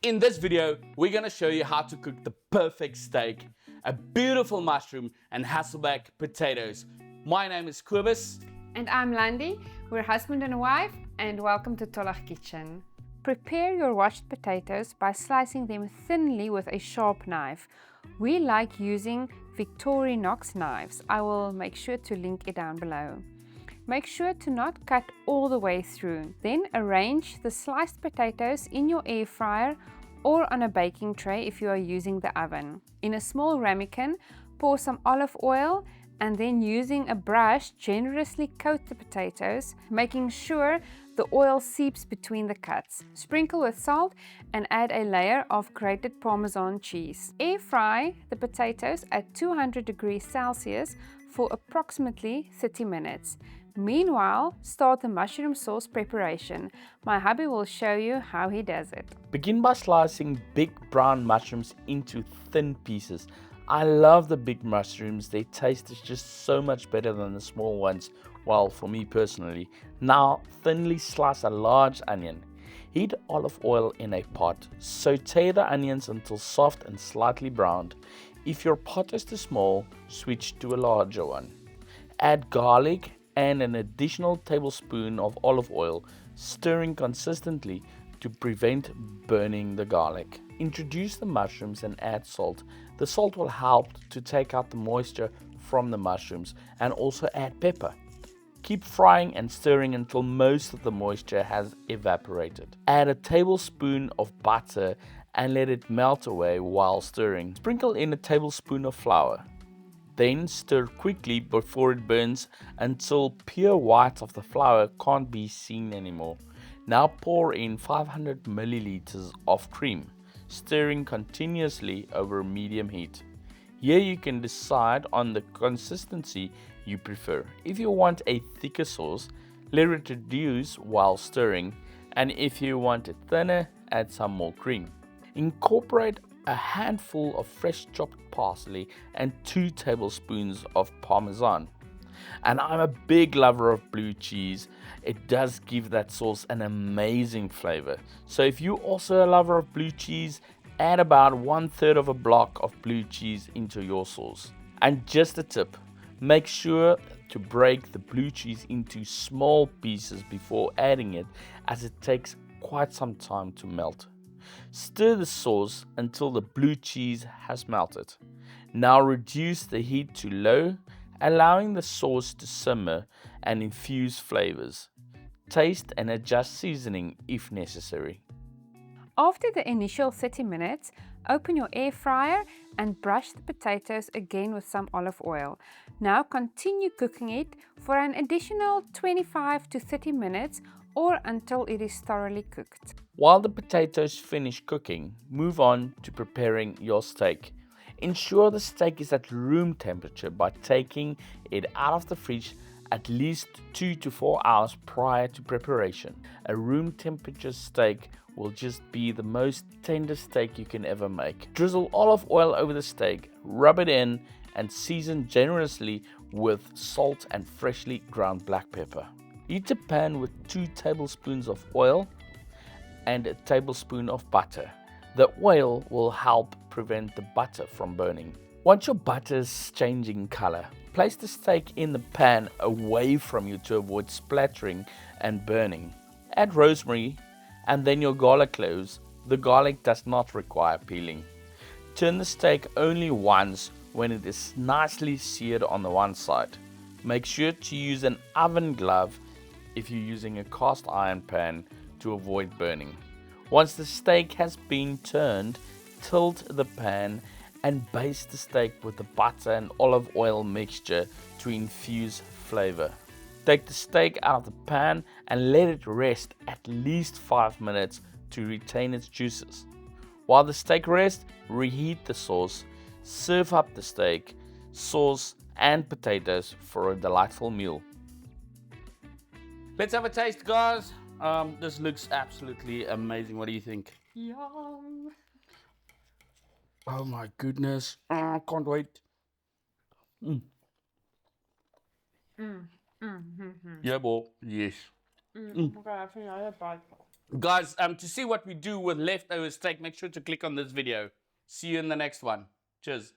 In this video, we're gonna show you how to cook the perfect steak, a beautiful mushroom, and Hasselback potatoes. My name is Kobus. And I'm Landy. We're husband and wife, and welcome to Tollach Kitchen. Prepare your washed potatoes by slicing them thinly with a sharp knife. We like using Victorinox knives. I will make sure to link it down below. Make sure to not cut all the way through. Then arrange the sliced potatoes in your air fryer or on a baking tray if you are using the oven. In a small ramekin, pour some olive oil and then using a brush generously coat the potatoes, making sure the oil seeps between the cuts. Sprinkle with salt and add a layer of grated parmesan cheese. Air fry the potatoes at 200 degrees Celsius for approximately 30 minutes. Meanwhile, start the mushroom sauce preparation. My hubby will show you how he does it. Begin by slicing big brown mushrooms into thin pieces. I love the big mushrooms. Their taste is just so much better than the small ones. Well, for me personally. Now, thinly slice a large onion. Heat olive oil in a pot. Saute the onions until soft and slightly browned. If your pot is too small, switch to a larger one. Add garlic and an additional tablespoon of olive oil, stirring consistently to prevent burning the garlic. Introduce the mushrooms and add salt. The salt will help to take out the moisture from the mushrooms, and also add pepper. Keep frying and stirring until most of the moisture has evaporated. Add a tablespoon of butter and let it melt away while stirring. Sprinkle in a tablespoon of flour. Then stir quickly before it burns until pure white of the flour can't be seen anymore. Now pour in 500 milliliters of cream, stirring continuously over a medium heat. Here you can decide on the consistency you prefer. If you want a thicker sauce, let it reduce while stirring, and if you want it thinner, add some more cream. Incorporate a handful of fresh chopped parsley and 2 tablespoons of parmesan. And I'm a big lover of blue cheese. It does give that sauce an amazing flavor. So if you're also a lover of blue cheese, add about 1/3 of a block of blue cheese into your sauce. And just a tip, make sure to break the blue cheese into small pieces before adding it, as it takes quite some time to melt. Stir the sauce until the blue cheese has melted. Now reduce the heat to low, allowing the sauce to simmer and infuse flavors. Taste and adjust seasoning if necessary. After the initial 30 minutes, open your air fryer and brush the potatoes again with some olive oil. Now continue cooking it for an additional 25 to 30 minutes or until it is thoroughly cooked. While the potatoes finish cooking, move on to preparing your steak. Ensure the steak is at room temperature by taking it out of the fridge at least 2 to 4 hours prior to preparation. A room temperature steak will just be the most tender steak you can ever make. Drizzle olive oil over the steak, rub it in, and season generously with salt and freshly ground black pepper. Heat a pan with 2 tablespoons of oil and a tablespoon of butter. The oil will help prevent the butter from burning. Once your butter is changing color, place the steak in the pan away from you to avoid splattering and burning. Add rosemary and then your garlic cloves. The garlic does not require peeling. Turn the steak only once when it is nicely seared on the one side. Make sure to use an oven glove if you're using a cast iron pan to avoid burning. Once the steak has been turned, tilt the pan and baste the steak with the butter and olive oil mixture to infuse flavor. Take the steak out of the pan and let it rest at least 5 minutes to retain its juices. While the steak rests, reheat the sauce. Serve up the steak, sauce and potatoes for a delightful meal. Let's have a taste, guys. This looks absolutely amazing. What do you think? Yum! Oh my goodness. Can't wait. Yeah, boy. Yes. Okay, I think I have bite. Guys, to see what we do with leftover steak, make sure to click on this video. See you in the next one. Cheers.